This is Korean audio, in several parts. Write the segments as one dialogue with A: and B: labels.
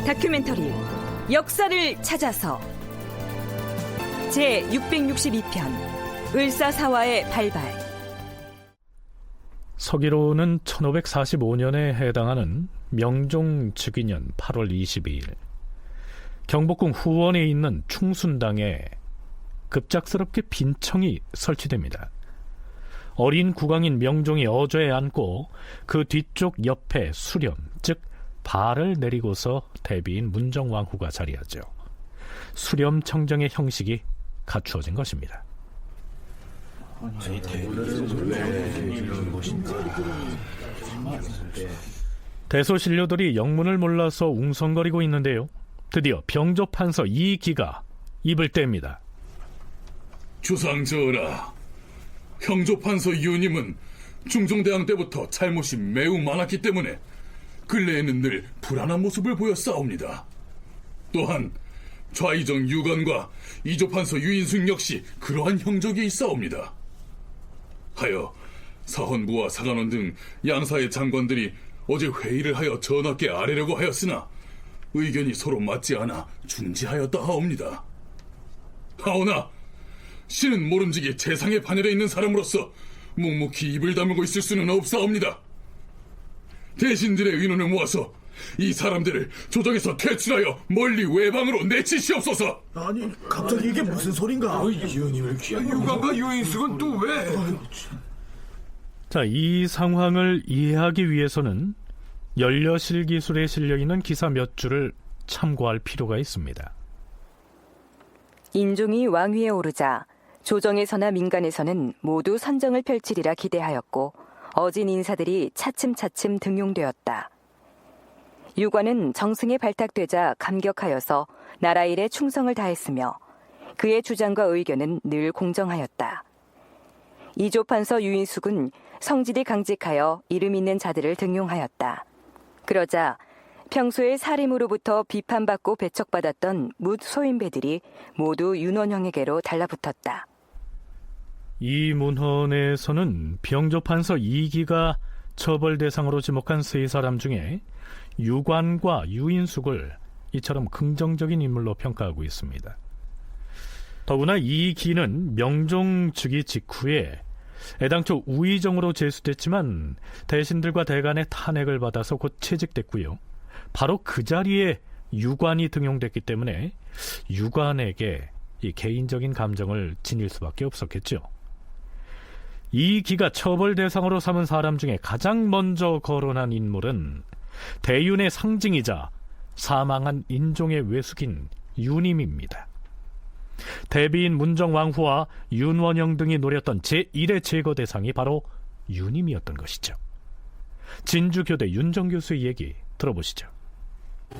A: 다큐멘터리 역사를 찾아서 제662편 을사사화의 발발.
B: 서기로는 1545년에 해당하는 명종 즉위년 8월 22일 경복궁 후원에 있는 충순당에 급작스럽게 빈청이 설치됩니다. 어린 국왕인 명종이 어좌에 앉고 그 뒤쪽 옆에 수렴, 즉 발을 내리고서 대비인 문정왕후가 자리하죠. 수렴청정의 형식이 갖추어진 것입니다. 대소신료들이 영문을 몰라서 웅성거리고 있는데요, 드디어 병조판서 이기가 입을 뗍니다.
C: 주상전하, 형조판서 유님은 중종대왕 때부터 잘못이 매우 많았기 때문에 근래에는 늘 불안한 모습을 보였사옵니다. 또한 좌의정 유관과 이조판서 유인숙 역시 그러한 형적이 있사옵니다. 하여 사헌부와 사관원 등 양사의 장관들이 어제 회의를 하여 전하께 아뢰려고 하였으나 의견이 서로 맞지 않아 중지하였다 하옵니다. 하오나 신은 모름지기 재상의 반열에 있는 사람으로서 묵묵히 입을 다물고 있을 수는 없사옵니다. 대신들의 의논을 모아서 이 사람들을 조정에서 퇴출하여 멀리 외방으로 내치시옵소서.
D: 아니, 갑자기 이게 무슨 소린가?
E: 유님을 귀한 유관과 유인숙은 또 왜?
B: 자, 이 상황을 이해하기 위해서는 연려실기술에 실려있는 기사 몇 줄을 참고할 필요가 있습니다.
F: 인종이 왕위에 오르자 조정에서나 민간에서는 모두 선정을 펼치리라 기대하였고 어진 인사들이 차츰차츰 등용되었다. 유관은 정승에 발탁되자 감격하여서 나라 일에 충성을 다했으며 그의 주장과 의견은 늘 공정하였다. 이조판서 유인숙은 성질이 강직하여 이름 있는 자들을 등용하였다. 그러자 평소에 사림으로부터 비판받고 배척받았던 뭇 소인배들이 모두 윤원형에게로 달라붙었다.
B: 이 문헌에서는 병조판서 이기가 처벌 대상으로 지목한 세 사람 중에 유관과 유인숙을 이처럼 긍정적인 인물로 평가하고 있습니다. 더구나 이기는 명종 즉위 직후에 애당초 우의정으로 제수됐지만 대신들과 대간의 탄핵을 받아서 곧 채직됐고요. 바로 그 자리에 유관이 등용됐기 때문에 유관에게 이 개인적인 감정을 지닐 수밖에 없었겠죠. 이기가 처벌 대상으로 삼은 사람 중에 가장 먼저 거론한 인물은 대윤의 상징이자 사망한 인종의 외숙인 유님입니다. 대비인 문정왕후와 윤원영 등이 노렸던 제1의 제거 대상이 바로 유님이었던 것이죠. 진주교대 윤정 교수의 얘기 들어보시죠.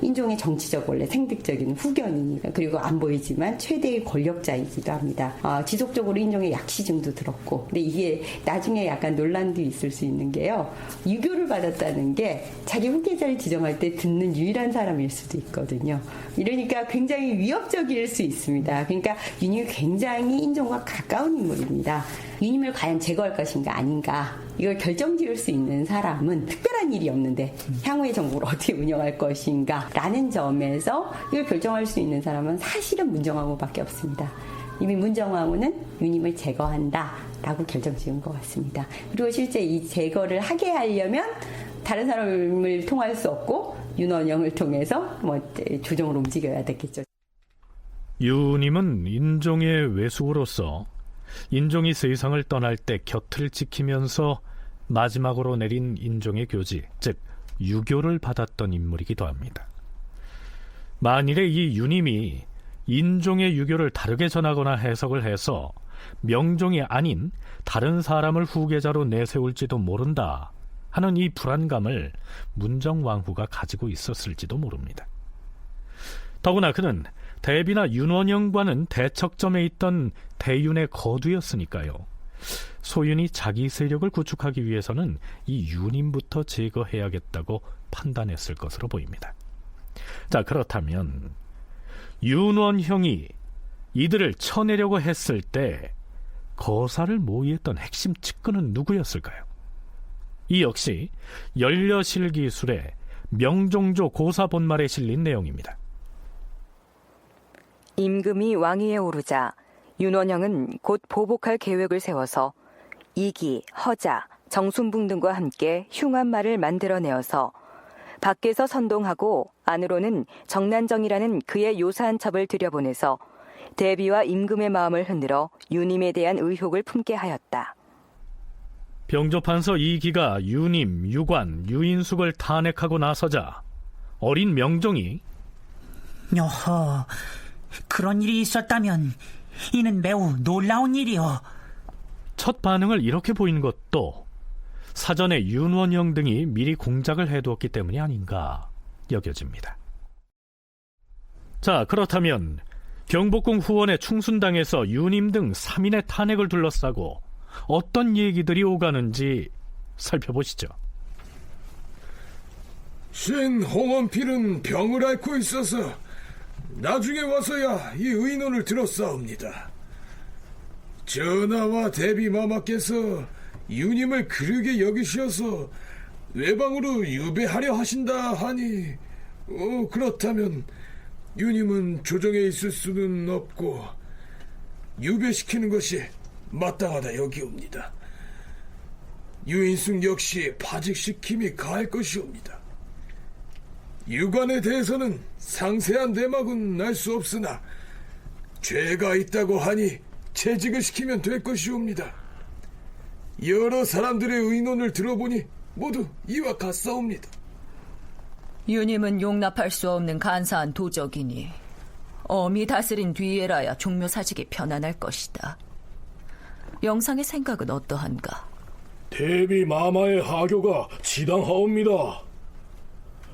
G: 인종의 정치적 원래 생득적인 후견이니까, 그리고 안 보이지만 최대의 권력자이기도 합니다. 지속적으로 인종의 약시증도 들었고, 근데 이게 나중에 약간 논란도 있을 수 있는 게요, 유교를 받았다는 게 자기 후계자를 지정할 때 듣는 유일한 사람일 수도 있거든요. 이러니까 굉장히 위협적일 수 있습니다. 그러니까 유님이 굉장히 인종과 가까운 인물입니다. 유님을 과연 제거할 것인가 아닌가, 이걸 결정지을 수 있는 사람은 특별한 일이 없는데 향후의 정부를 어떻게 운영할 것인가 라는 점에서 이걸 결정할 수 있는 사람은 사실은 문정왕후밖에 없습니다. 이미 문정왕후는 유님을 제거한다 라고 결정지은 것 같습니다. 그리고 실제 이 제거를 하게 하려면 다른 사람을 통할 수 없고 윤원영을 통해서 조정을 움직여야 됐겠죠.
B: 유님은 인종의 외숙으로서 인종이 세상을 떠날 때 곁을 지키면서 마지막으로 내린 인종의 교지, 즉 유교를 받았던 인물이기도 합니다. 만일에 이 유님이 인종의 유교를 다르게 전하거나 해석을 해서 명종이 아닌 다른 사람을 후계자로 내세울지도 모른다 하는 이 불안감을 문정왕후가 가지고 있었을지도 모릅니다. 더구나 그는 대비나 윤원영과는 대척점에 있던 대윤의 거두였으니까요. 소윤이 자기 세력을 구축하기 위해서는 이 유님부터 제거해야겠다고 판단했을 것으로 보입니다. 자, 그렇다면 윤원형이 이들을 쳐내려고 했을 때 거사를 모의했던 핵심 측근은 누구였을까요? 이 역시 연려실기술의 명종조 고사본말에 실린 내용입니다.
F: 임금이 왕위에 오르자 윤원형은 곧 보복할 계획을 세워서 이기, 허자, 정순붕 등과 함께 흉한말을 만들어내어서 밖에서 선동하고 안으로는 정난정이라는 그의 요사한 첩을 들여보내서 대비와 임금의 마음을 흔들어 유님에 대한 의혹을 품게 하였다.
B: 병조판서 이기가 유님, 유관, 유인숙을 탄핵하고 나서자 어린 명종이
H: 여허, 그런 일이 있었다면 이는 매우 놀라운 일이오.
B: 첫 반응을 이렇게 보인 것도 사전에 윤원영 등이 미리 공작을 해두었기 때문이 아닌가 여겨집니다. 자, 그렇다면 경복궁 후원의 충순당에서 유님 등 3인의 탄핵을 둘러싸고 어떤 얘기들이 오가는지 살펴보시죠.
E: 신 홍원필은 병을 앓고 있어서 나중에 와서야 이 의논을 들었사옵니다. 전하와 대비마마께서 유님을 그르게 여기시어서 외방으로 유배하려 하신다 하니 그렇다면 유님은 조정에 있을 수는 없고 유배시키는 것이 마땅하다 여기옵니다. 유인숙 역시 파직시킴이 가할 것이옵니다. 유관에 대해서는 상세한 내막은 알 수 없으나 죄가 있다고 하니 채직을 시키면 될 것이옵니다. 여러 사람들의 의논을 들어보니 모두 이와 같사옵니다.
I: 유님은 용납할 수 없는 간사한 도적이니 엄히 다스린 뒤에라야 종묘사직이 편안할 것이다. 영상의 생각은 어떠한가?
D: 대비 마마의 하교가 지당하옵니다.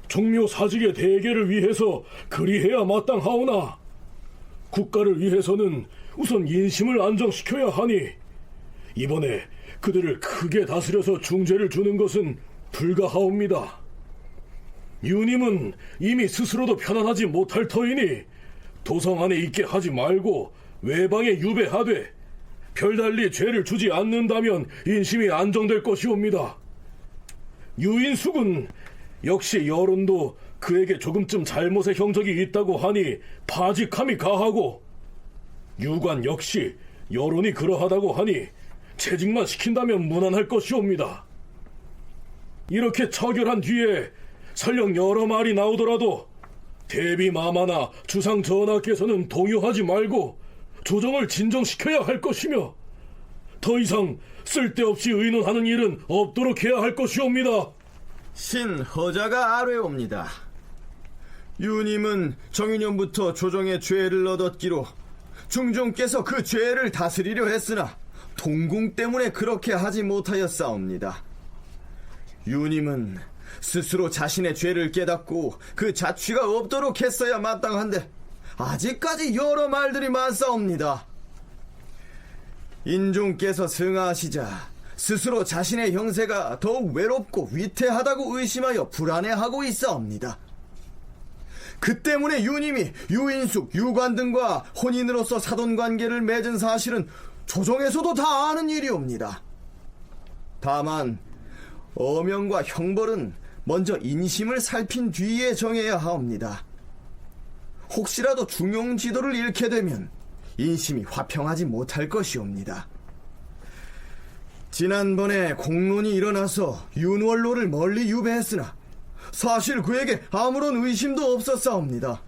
D: 종묘 사직의 대계를 위해서 그리해야 마땅하오나 국가를 위해서는 우선 인심을 안정시켜야 하니 이번에 그들을 크게 다스려서 중죄를 주는 것은 불가하옵니다. 유님은 이미 스스로도 편안하지 못할 터이니 도성 안에 있게 하지 말고 외방에 유배하되 별달리 죄를 주지 않는다면 인심이 안정될 것이옵니다. 유인숙은 역시 여론도 그에게 조금쯤 잘못의 형적이 있다고 하니 파직함이 가하고 유관 역시 여론이 그러하다고 하니 채직만 시킨다면 무난할 것이옵니다. 이렇게 처결한 뒤에 설령 여러 말이 나오더라도 대비 마마나 주상 전하께서는 동요하지 말고 조정을 진정시켜야 할 것이며 더 이상 쓸데없이 의논하는 일은 없도록 해야 할 것이옵니다.
J: 신허자가 아뢰옵니다. 유님은 정유년부터 조정의 죄를 얻었기로 중종께서 그 죄를 다스리려 했으나 동궁 때문에 그렇게 하지 못하였사옵니다. 유님은 스스로 자신의 죄를 깨닫고 그 자취가 없도록 했어야 마땅한데 아직까지 여러 말들이 많사옵니다. 인종께서 승하하시자 스스로 자신의 형세가 더욱 외롭고 위태하다고 의심하여 불안해하고 있사옵니다. 그 때문에 유님이 유인숙, 유관 등과 혼인으로서 사돈관계를 맺은 사실은 조정에서도 다 아는 일이옵니다. 다만 어명과 형벌은 먼저 인심을 살핀 뒤에 정해야 하옵니다. 혹시라도 중용 지도를 잃게 되면 인심이 화평하지 못할 것이옵니다. 지난번에 공론이 일어나서 윤월로를 멀리 유배했으나 사실 그에게 아무런 의심도 없었사옵니다.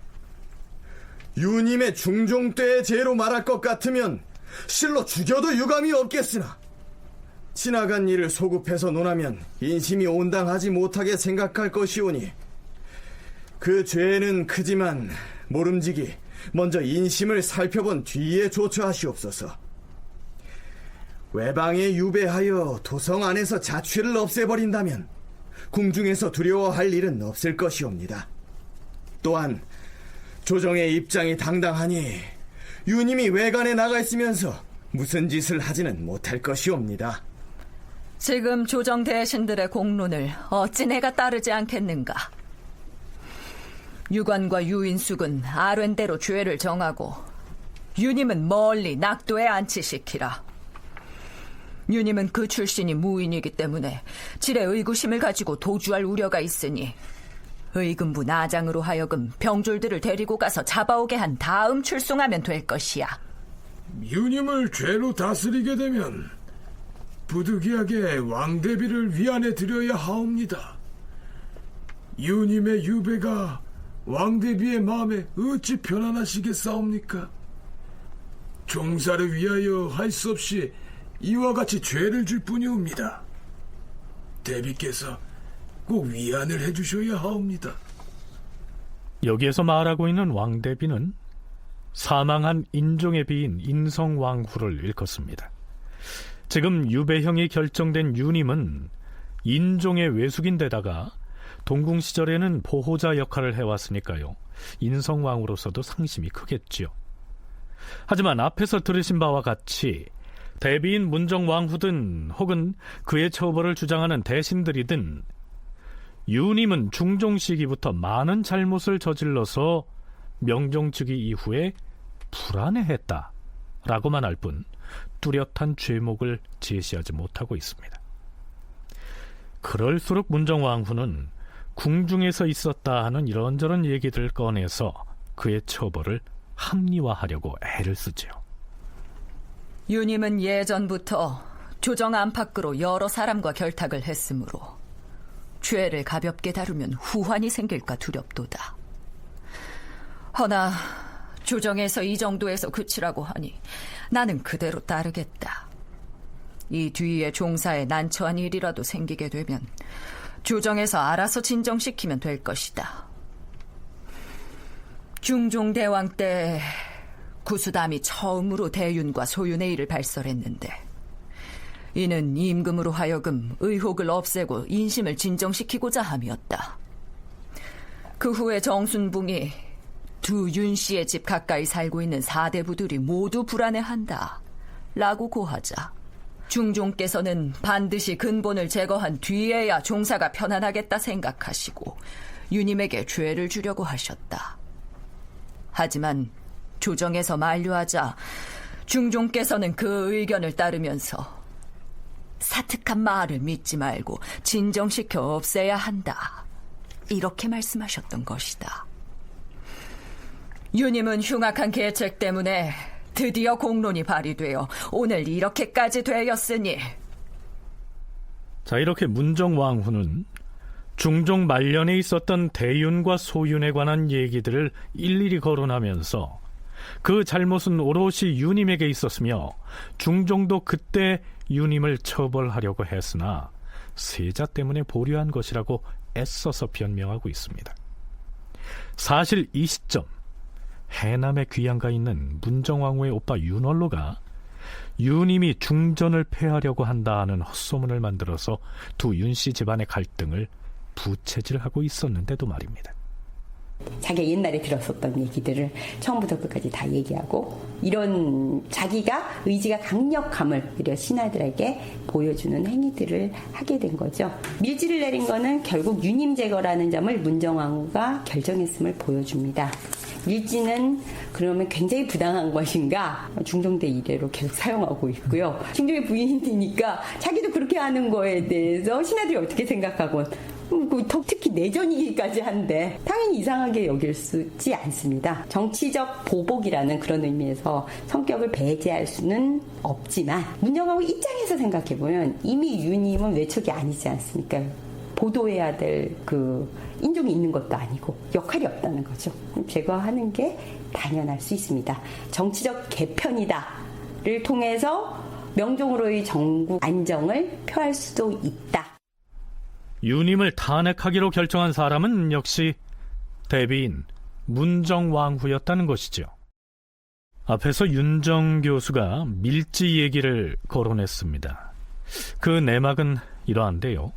J: 유님의 중종 때의 죄로 말할 것 같으면 실로 죽여도 유감이 없겠으나 지나간 일을 소급해서 논하면 인심이 온당하지 못하게 생각할 것이오니 그 죄는 크지만 모름지기 먼저 인심을 살펴본 뒤에 조처하시옵소서. 외방에 유배하여 도성 안에서 자취를 없애버린다면 궁중에서 두려워할 일은 없을 것이옵니다. 또한 조정의 입장이 당당하니 유님이 외관에 나가 있으면서 무슨 짓을 하지는 못할 것이옵니다.
I: 지금 조정 대신들의 공론을 어찌 내가 따르지 않겠는가? 유관과 유인숙은 아랜대로 죄를 정하고 유님은 멀리 낙도에 안치시키라. 유님은 그 출신이 무인이기 때문에 질의 의구심을 가지고 도주할 우려가 있으니 의금부 나장으로 하여금 병졸들을 데리고 가서 잡아오게 한 다음 출송하면 될 것이야.
E: 유님을 죄로 다스리게 되면 부득이하게 왕대비를 위안해 드려야 하옵니다. 유님의 유배가 왕대비의 마음에 어찌 편안하시겠사옵니까? 종사를 위하여 할 수 없이 이와 같이 죄를 줄 뿐이옵니다. 대비께서 꼭 위안을 해주셔야 하옵니다.
B: 여기에서 말하고 있는 왕대비는 사망한 인종의 비인 인성왕후를 일컫습니다. 지금 유배형이 결정된 유님은 인종의 외숙인데다가 동궁 시절에는 보호자 역할을 해왔으니까요, 인성왕후로서도 상심이 크겠지요. 하지만 앞에서 들으신 바와 같이 대비인 문정왕후든 혹은 그의 처벌을 주장하는 대신들이든 유님은 중종 시기부터 많은 잘못을 저질러서 명종즉위 이후에 불안해했다라고만 할 뿐 뚜렷한 죄목을 제시하지 못하고 있습니다. 그럴수록 문정왕후는 궁중에서 있었다 하는 이런저런 얘기들을 꺼내서 그의 처벌을 합리화하려고 애를 쓰지요.
I: 유님은 예전부터 조정 안팎으로 여러 사람과 결탁을 했으므로 죄를 가볍게 다루면 후환이 생길까 두렵도다. 허나 조정에서 이 정도에서 그치라고 하니 나는 그대로 따르겠다. 이 뒤에 종사에 난처한 일이라도 생기게 되면 조정에서 알아서 진정시키면 될 것이다. 중종대왕 때 구수담이 처음으로 대윤과 소윤의 일을 발설했는데 이는 임금으로 하여금 의혹을 없애고 인심을 진정시키고자 함이었다. 그 후에 정순붕이 두 윤씨의 집 가까이 살고 있는 사대부들이 모두 불안해한다 라고 고하자 중종께서는 반드시 근본을 제거한 뒤에야 종사가 편안하겠다 생각하시고 유님에게 죄를 주려고 하셨다. 하지만 조정에서 만류하자 중종께서는 그 의견을 따르면서 사특한 말을 믿지 말고 진정시켜 없애야 한다, 이렇게 말씀하셨던 것이다. 유님은 흉악한 계책 때문에 드디어 공론이 발의되어 오늘 이렇게까지 되었으니.
B: 자, 이렇게 문정왕후는 중종 말년에 있었던 대윤과 소윤에 관한 얘기들을 일일이 거론하면서 그 잘못은 오롯이 유님에게 있었으며 중종도 그때 유님을 처벌하려고 했으나 세자 때문에 보류한 것이라고 애써서 변명하고 있습니다. 사실 이 시점 해남에 귀양가 있는 문정왕후의 오빠 윤월로가 유님이 중전을 폐하려고 한다는 헛소문을 만들어서 두 윤씨 집안의 갈등을 부채질하고 있었는데도 말입니다.
G: 자기가 옛날에 들었었던 얘기들을 처음부터 끝까지 다 얘기하고 이런 자기가 의지가 강력함을 오히려 신하들에게 보여주는 행위들을 하게 된 거죠. 밀지를 내린 거는 결국 유님 제거라는 점을 문정왕후가 결정했음을 보여줍니다. 밀지는 그러면 굉장히 부당한 것인가? 중종대 이래로 계속 사용하고 있고요. 중종의 부인이니까 자기도 그렇게 하는 거에 대해서 신하들이 어떻게 생각하고 특히 내전이기까지 한데 당연히 이상하게 여길 수 있지 않습니다. 정치적 보복이라는 그런 의미에서 성격을 배제할 수는 없지만 문정왕후 입장에서 생각해보면 이미 유님은 외척이 아니지 않습니까? 보도해야 될 그 인종이 있는 것도 아니고 역할이 없다는 거죠. 제거하는 게 당연할 수 있습니다. 정치적 개편이다를 통해서 명종으로의 전국 안정을 표할 수도 있다.
B: 유님을 탄핵하기로 결정한 사람은 역시 대비인 문정왕후였다는 것이죠. 앞에서 윤정 교수가 밀지 얘기를 거론했습니다. 그 내막은 이러한데요.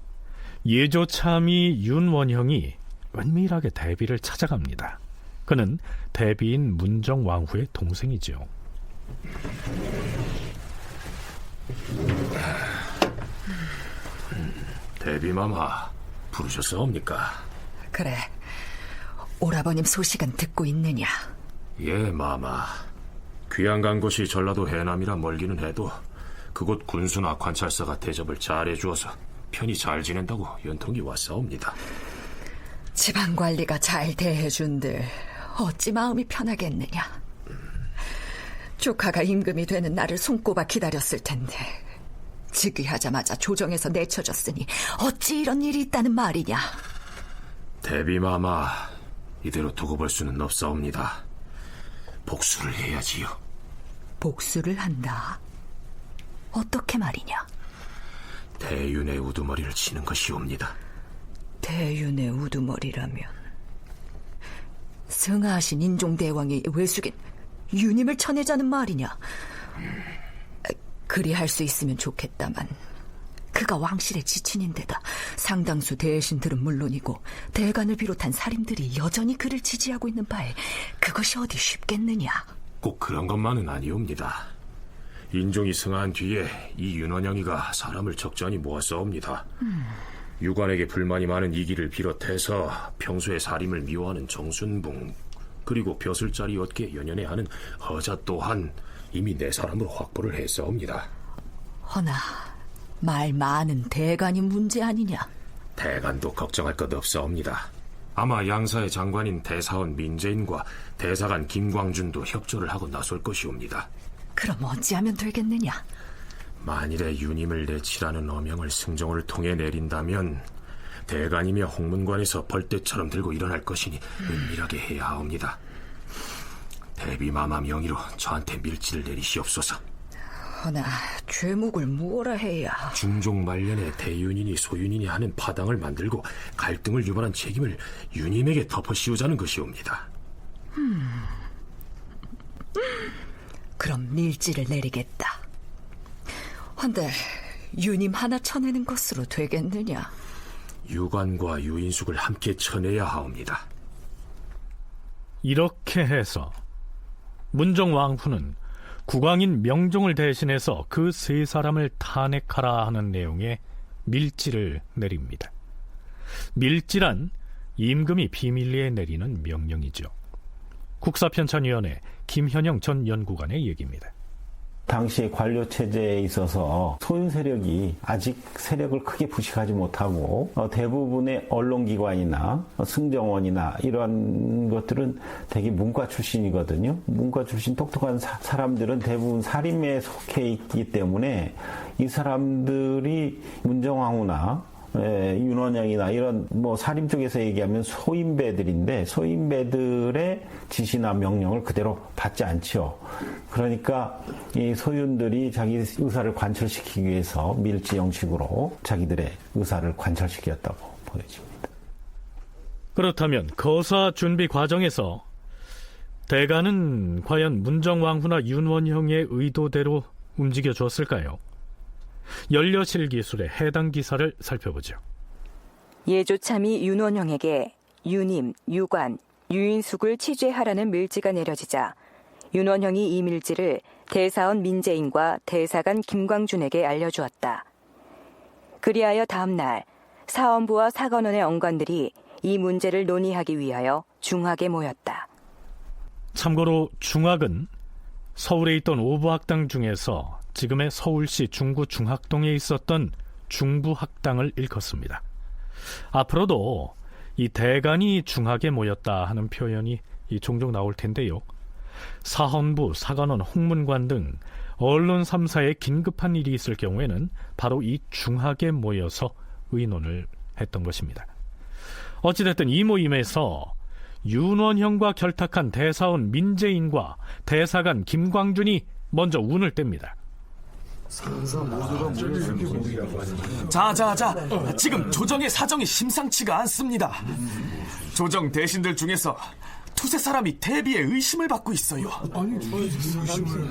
B: 예조참의 윤원형이 은밀하게 대비를 찾아갑니다. 그는 대비인 문정왕후의 동생이죠.
D: 대비마마, 부르셨사옵니까?
I: 그래, 오라버님 소식은 듣고 있느냐?
D: 예, 마마. 귀양 간 곳이 전라도 해남이라 멀기는 해도 그곳 군수나 관찰사가 대접을 잘해주어서 편히 잘 지낸다고 연통이 왔사옵니다.
I: 지방 관리가 잘 대해준들 어찌 마음이 편하겠느냐. 조카가 임금이 되는 날을 손꼽아 기다렸을 텐데 즉위하자마자 조정에서 내쳐졌으니 어찌 이런 일이 있다는 말이냐.
K: 대비마마, 이대로 두고 볼 수는 없사옵니다. 복수를 해야지요.
I: 복수를 한다? 어떻게 말이냐?
K: 대윤의 우두머리를 치는 것이옵니다.
I: 대윤의 우두머리라면 승하하신 인종대왕이 외숙인 유님을 쳐내자는 말이냐? 그리할 수 있으면 좋겠다만 그가 왕실의 지친인데다 상당수 대신들은 물론이고 대간을 비롯한 사림들이 여전히 그를 지지하고 있는 바에 그것이 어디 쉽겠느냐?
K: 꼭 그런 것만은 아니옵니다. 인종이 승한 뒤에 이 윤원영이가 사람을 적잖이 모았사옵니다. 유관에게 불만이 많은 이기를 비롯해서 평소에 사림을 미워하는 정순붕, 그리고 벼슬자리 얻게 연연해하는 허자 또한 이미 내 사람으로 확보를 했사옵니다.
I: 허나 말 많은 대간이 문제 아니냐?
K: 대간도 걱정할 것 없사옵니다. 아마 양사의 장관인 대사원 민재인과 대사관 김광준도 협조를 하고 나설 것이옵니다.
I: 그럼 어찌하면 되겠느냐?
K: 만일에 유님을 내치라는 어명을 승정을 통해 내린다면 대간이며 홍문관에서 벌떼처럼 들고 일어날 것이니 은밀하게 해야 하옵니다. 대비마마 명의로 저한테 밀지를 내리시옵소서.
I: 허나 죄목을 무엇라 해야?
K: 중종 말년에 대윤이니 소윤이니 하는 파당을 만들고 갈등을 유발한 책임을 유님에게 덮어씌우자는 것이옵니다.
I: 그럼 밀지를 내리겠다. 헌데 유님 하나 쳐내는 것으로 되겠느냐?
K: 유관과 유인숙을 함께 쳐내야 하옵니다.
B: 이렇게 해서 문정왕후는 국왕인 명종을 대신해서 그 세 사람을 탄핵하라 하는 내용의 밀지를 내립니다. 밀지란 임금이 비밀리에 내리는 명령이죠. 국사편찬위원회 김현영 전 연구관의 얘기입니다.
L: 당시 관료 체제에 있어서 소윤 세력이 아직 세력을 크게 부식하지 못하고 대부분의 언론기관이나 승정원이나 이런 것들은 되게 문과 출신이거든요. 문과 출신 똑똑한 사람들은 대부분 사림에 속해 있기 때문에 이 사람들이 문정왕후나 윤원영이나 이런 사림 쪽에서 얘기하면 소인배들인데 소인배들의 지시나 명령을 그대로 받지 않죠. 그러니까 이 소윤들이 자기 의사를 관철시키기 위해서 밀지 형식으로 자기들의 의사를 관철시켰다고 보여집니다.
B: 그렇다면 거사 준비 과정에서 대간은 과연 문정왕후나 윤원형의 의도대로 움직여줬을까요? 연려실 기술의 해당 기사를 살펴보죠.
F: 예조참이 윤원형에게 유님, 유관, 유인숙을 취재하라는 밀지가 내려지자 윤원형이 이 밀지를 대사원 민재인과 대사관 김광준에게 알려주었다. 그리하여 다음 날 사헌부와 사관원의 언관들이 이 문제를 논의하기 위하여 중학에 모였다.
B: 참고로 중학은 서울에 있던 오부학당 중에서 지금의 서울시 중구 중학동에 있었던 중부학당을 일컫습니다. 앞으로도 이 대간이 중학에 모였다 하는 표현이 종종 나올 텐데요. 사헌부, 사관원, 홍문관 등 언론 3사에 긴급한 일이 있을 경우에는 바로 이 중학에 모여서 의논을 했던 것입니다. 어찌됐든 이 모임에서 윤원형과 결탁한 대사원 민재인과 대사관 김광준이 먼저 운을 뗍니다.
M: 자, 지금 조정의 사정이 심상치가 않습니다. 조정 대신들 중에서 두세 사람이 대비의 의심을 받고 있어요.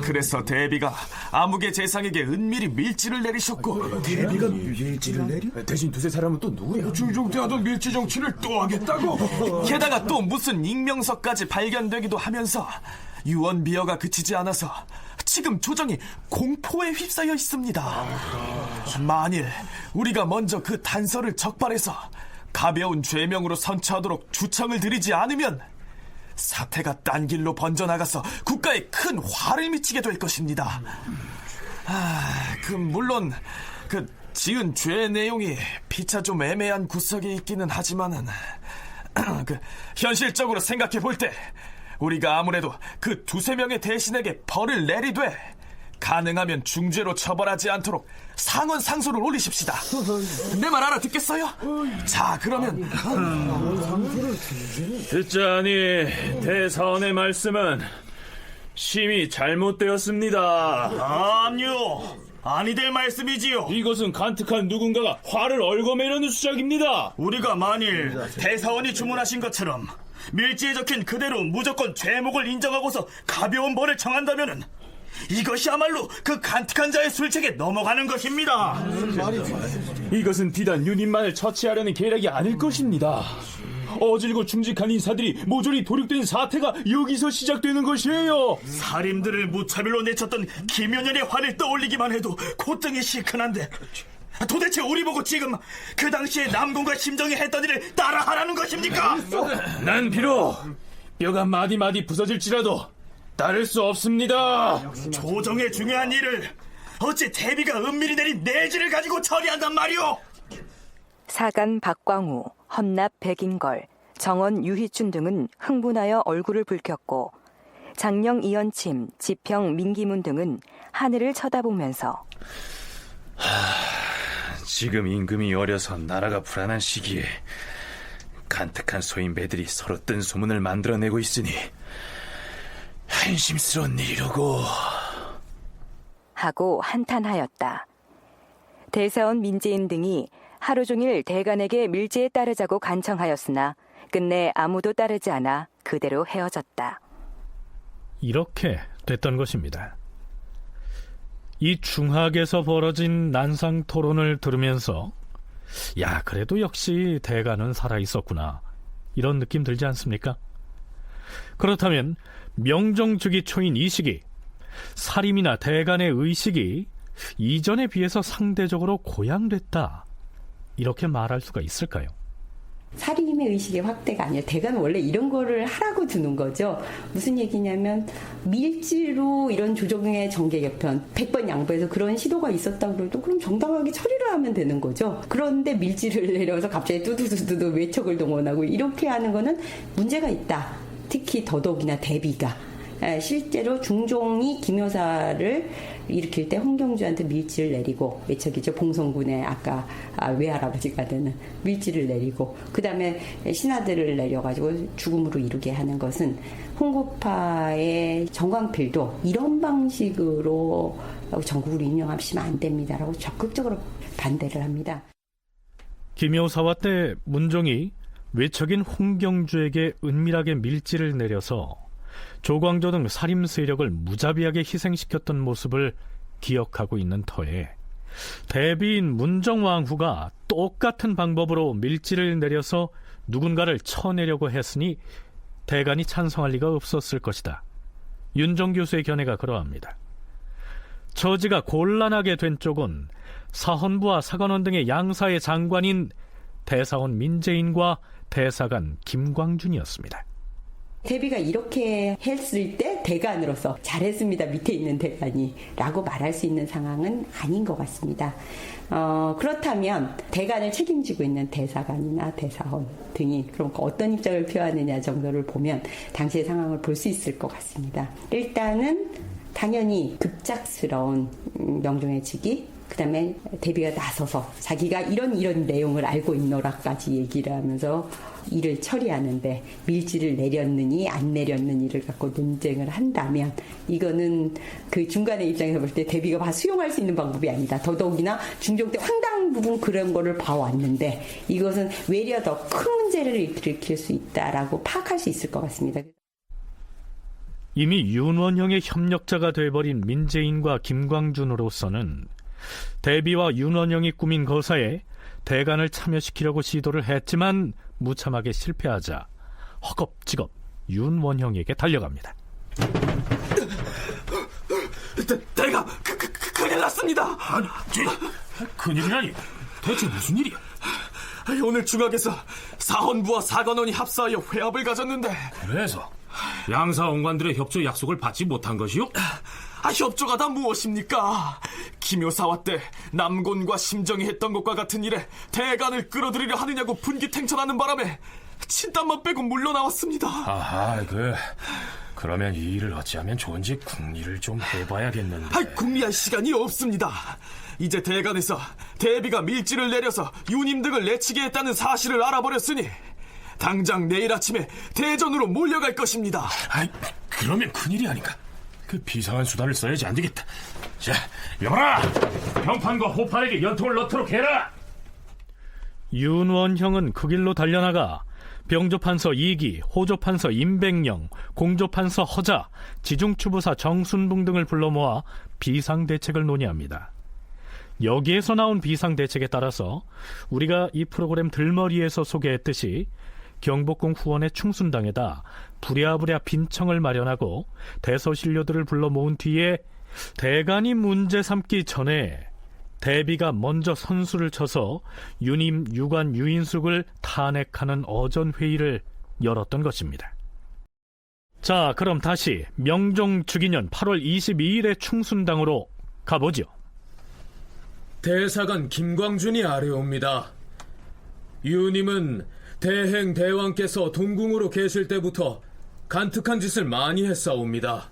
M: 그래서 대비가 아무개 재상에게 은밀히 밀지를 내리셨고.
E: 대비가 밀지를 내려? 대신 두세 사람은 또 누구야? 중종 때 하던 밀지 정치를 또 하겠다고?
M: 게다가 또 무슨 익명서까지 발견되기도 하면서 유언비어가 그치지 않아서 지금 조정이 공포에 휩싸여 있습니다. 만일 우리가 먼저 그 단서를 적발해서 가벼운 죄명으로 선처하도록 주청을 드리지 않으면 사태가 딴 길로 번져나가서 국가에 큰 화를 미치게 될 것입니다. 물론 그 지은 죄 내용이 피차 좀 애매한 구석이 있기는 하지만은 현실적으로 생각해 볼 때 우리가 아무래도 그 두세 명의 대신에게 벌을 내리되 가능하면 중죄로 처벌하지 않도록 상원 상소를 올리십시다. 내 말 알아듣겠어요? 자, 그러면
K: 듣자니 대사원의 말씀은 심히 잘못되었습니다.
N: 아니요, 아니 될 말씀이지요.
K: 이것은 간특한 누군가가 화를 얽어매려는 수작입니다.
N: 우리가 만일 대사원이 주문하신 것처럼 밀지에 적힌 그대로 무조건 죄목을 인정하고서 가벼운 벌을 정한다면은 이것이야말로 그 간특한 자의 술책에 넘어가는 것입니다.
K: 이것은 비단 유님만을 처치하려는 계략이 아닐 것입니다. 어질고 중직한 인사들이 모조리 도륙된 사태가 여기서 시작되는 것이에요.
N: 살인들을 무차별로 내쳤던 김연현의 화를 떠올리기만 해도 콧등이 시큰한데 도대체 우리 보고 지금 그 당시에 남궁과 심정이 했던 일을 따라하라는 것입니까?
K: 난 비록 뼈가 마디마디 부서질지라도 따를 수 없습니다.
N: 조정의 중요한 일을 어째 대비가 은밀히 내린 내지를 가지고 처리한단 말이오?
F: 사간 박광우, 헌납 백인걸, 정원 유희춘 등은 흥분하여 얼굴을 붉혔고 장령 이연침, 지평 민기문 등은 하늘을 쳐다보면서
K: 지금 임금이 어려서 나라가 불안한 시기에 간특한 소인배들이 서로 뜬 소문을 만들어내고 있으니 한심스러운 일이로고
F: 하고 한탄하였다. 대사원 민재인 등이 하루 종일 대간에게 밀지에 따르자고 간청하였으나 끝내 아무도 따르지 않아 그대로 헤어졌다.
B: 이렇게 됐던 것입니다. 이 중학에서 벌어진 난상 토론을 들으면서 야, 그래도 역시 대간은 살아있었구나, 이런 느낌 들지 않습니까? 그렇다면 명정주기 초인 이 시기, 사림이나 대간의 의식이 이전에 비해서 상대적으로 고양됐다, 이렇게 말할 수가 있을까요?
G: 사림의 의식의 확대가 아니라 대간은 원래 이런 거를 하라고 두는 거죠. 무슨 얘기냐면 밀지로 이런 조정의 정계 개편 100번 양보해서 그런 시도가 있었다고 그래도 그럼 정당하게 처리를 하면 되는 거죠. 그런데 밀지를 내려서 갑자기 뚜두두두 외척을 동원하고 이렇게 하는 거는 문제가 있다. 특히 더더욱이나 대비가 실제로 중종이 김효사를 일으킬 때 홍경주한테 밀지를 내리고, 외척이죠, 봉성군의 아까 외할아버지가 되는 밀지를 내리고, 그 다음에 신하들을 내려가지고 죽음으로 이르게 하는 것은 홍구파의 정광필도 이런 방식으로 전국으로 임명하시면 안 됩니다라고 적극적으로 반대를 합니다.
B: 김효사화 때 문종이 외척인 홍경주에게 은밀하게 밀지를 내려서 조광조 등 살림 세력을 무자비하게 희생시켰던 모습을 기억하고 있는 터에 대비인 문정왕후가 똑같은 방법으로 밀지를 내려서 누군가를 쳐내려고 했으니 대간이 찬성할 리가 없었을 것이다. 윤정교수의 견해가 그러합니다. 처지가 곤란하게 된 쪽은 사헌부와 사관원 등의 양사의 장관인 대사원 민재인과 대사관 김광준이었습니다.
G: 대비가 이렇게 했을 때 대간으로서 잘했습니다, 밑에 있는 대간이 라고 말할 수 있는 상황은 아닌 것 같습니다. 그렇다면 대간을 책임지고 있는 대사관이나 대사원 등이 그럼 어떤 입장을 표하느냐 정도를 보면 당시의 상황을 볼 수 있을 것 같습니다. 일단은 당연히 급작스러운 명종의 즉위, 그 다음에 대비가 나서서 자기가 이런 내용을 알고 있노라까지 얘기를 하면서 일을 처리하는데 밀지를 내렸느니 안 내렸느니를 갖고 논쟁을 한다면 이거는 그 중간의 입장에서 볼 때 대비가 수용할 수 있는 방법이 아니다. 더더욱이나 중종 때 상당 부분 그런 거를 봐왔는데 이것은 외려 더 큰 문제를 일으킬 수 있다라고 파악할 수 있을 것 같습니다.
B: 이미 윤원형의 협력자가 돼버린 민재인과 김광준으로서는 대비와 윤원형이 꾸민 거사에 대간을 참여시키려고 시도를 했지만 무참하게 실패하자 허겁지겁 윤원형에게 달려갑니다.
M: 내가 큰일 났습니다.
K: 큰일이라니, 대체 무슨 일이야?
M: 오늘 중학에서 사헌부와 사관원이 합사하여 회합을 가졌는데,
K: 그래서 양사 원관들의 협조 약속을 받지 못한 것이요?
M: 협조가 다 무엇입니까? 김효사화 때 남곤과 심정이 했던 것과 같은 일에 대간을 끌어들이려 하느냐고 분기탱천하는 바람에 친땀만 빼고 물러나왔습니다.
K: 아하, 그러면 이 일을 어찌하면 좋은지 궁리를 좀 해봐야겠는데.
M: 궁리할 시간이 없습니다. 이제 대간에서 대비가 밀지를 내려서 유님 등을 내치게 했다는 사실을 알아버렸으니 당장 내일 아침에 대전으로 몰려갈 것입니다.
K: 그러면 큰일이 아닌가. 그 비상한 수단을 써야지 안 되겠다. 자, 여봐라! 병판과 호판에게 연통을 넣도록 해라!
B: 윤원형은 그 길로 달려나가 병조판서 이기, 호조판서 임백령, 공조판서 허자, 지중추부사 정순붕 등을 불러 모아 비상대책을 논의합니다. 여기에서 나온 비상대책에 따라서 우리가 이 프로그램 들머리에서 소개했듯이 경복궁 후원의 충순당에다 부랴부랴 빈청을 마련하고 대서신료들을 불러 모은 뒤에 대간이 문제 삼기 전에 대비가 먼저 선수를 쳐서 유님, 유관, 유인숙을 탄핵하는 어전회의를 열었던 것입니다. 자, 그럼 다시 명종 주기년 8월 22일의 충순당으로 가보죠.
O: 대사관 김광준이 아뢰옵니다. 유님은 대행 대왕께서 동궁으로 계실 때부터 간특한 짓을 많이 했사옵니다.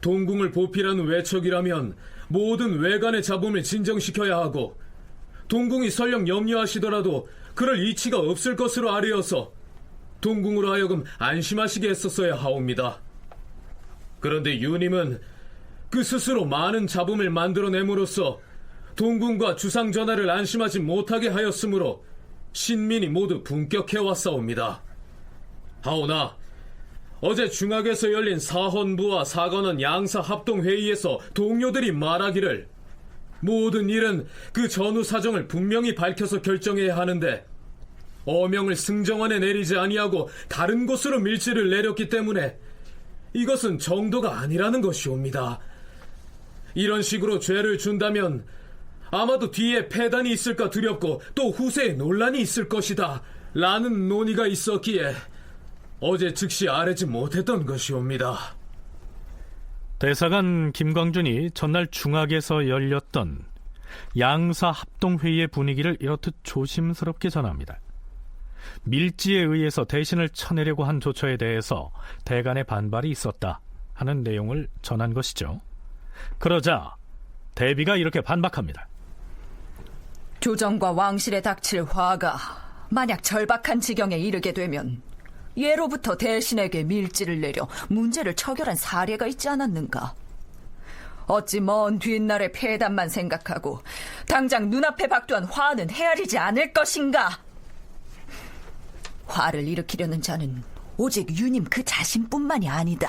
O: 동궁을 보필하는 외척이라면 모든 외관의 잡음을 진정시켜야 하고, 동궁이 설령 염려하시더라도 그럴 이치가 없을 것으로 아뢰어서 동궁으로 하여금 안심하시게 했었어야 하옵니다. 그런데 유님은 그 스스로 많은 잡음을 만들어냄으로써 동궁과 주상 전하를 안심하지 못하게 하였으므로 신민이 모두 분격해 왔사옵니다. 하오나 어제 중학에서 열린 사헌부와 사관원 양사 합동회의에서 동료들이 말하기를 모든 일은 그 전후 사정을 분명히 밝혀서 결정해야 하는데 어명을 승정원에 내리지 아니하고 다른 곳으로 밀지를 내렸기 때문에 이것은 정도가 아니라는 것이옵니다. 이런 식으로 죄를 준다면 아마도 뒤에 폐단이 있을까 두렵고 또 후세에 논란이 있을 것이다 라는 논의가 있었기에 어제 즉시 아뢰지 못했던 것이옵니다.
B: 대사관 김광준이 전날 중학에서 열렸던 양사 합동회의의 분위기를 이렇듯 조심스럽게 전합니다. 밀지에 의해서 대신을 쳐내려고 한 조처에 대해서 대간의 반발이 있었다 하는 내용을 전한 것이죠. 그러자 대비가 이렇게 반박합니다.
I: 조정과 왕실에 닥칠 화가 만약 절박한 지경에 이르게 되면 예로부터 대신에게 밀지를 내려 문제를 처결한 사례가 있지 않았는가? 어찌 먼 뒷날의 폐단만 생각하고 당장 눈앞에 박두한 화는 헤아리지 않을 것인가? 화를 일으키려는 자는 오직 유님 그 자신뿐만이 아니다.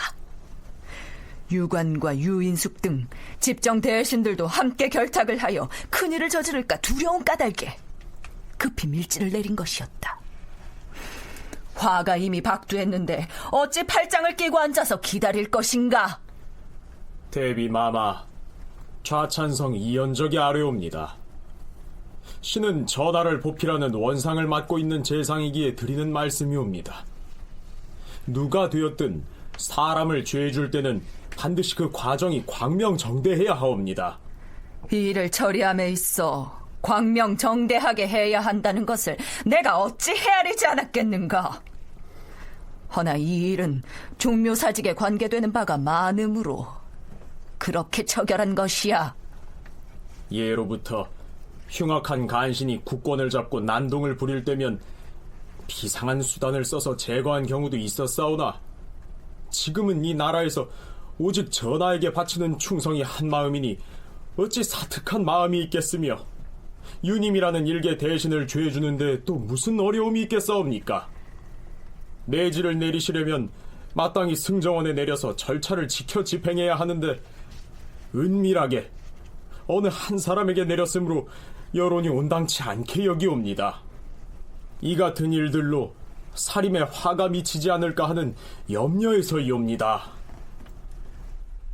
I: 유관과 유인숙 등 집정 대신들도 함께 결탁을 하여 큰일을 저지를까 두려운 까닭에 급히 밀지를 내린 것이었다. 화가 이미 박두했는데 어찌 팔짱을 끼고 앉아서 기다릴 것인가?
O: 대비마마, 좌찬성 이연적이 아뢰옵니다. 신은 전하를 보필하는 원상을 맡고 있는 재상이기에 드리는 말씀이옵니다. 누가 되었든 사람을 죄줄 때는 반드시 그 과정이 광명정대해야 하옵니다.
I: 이 일을 처리함에 있어 광명정대하게 해야 한다는 것을 내가 어찌 헤아리지 않았겠는가? 허나 이 일은 종묘사직에 관계되는 바가 많으므로 그렇게 처결한 것이야.
O: 예로부터 흉악한 간신이 국권을 잡고 난동을 부릴 때면 비상한 수단을 써서 제거한 경우도 있었사오나 지금은 이 나라에서 오직 전하에게 바치는 충성이 한 마음이니 어찌 사특한 마음이 있겠으며 유님이라는 일개 대신을 죄주는데 또 무슨 어려움이 있겠사옵니까? 내지를 내리시려면 마땅히 승정원에 내려서 절차를 지켜 집행해야 하는데 은밀하게 어느 한 사람에게 내렸으므로 여론이 온당치 않게 여기옵니다. 이 같은 일들로 사림에 화가 미치지 않을까 하는 염려에서이옵니다.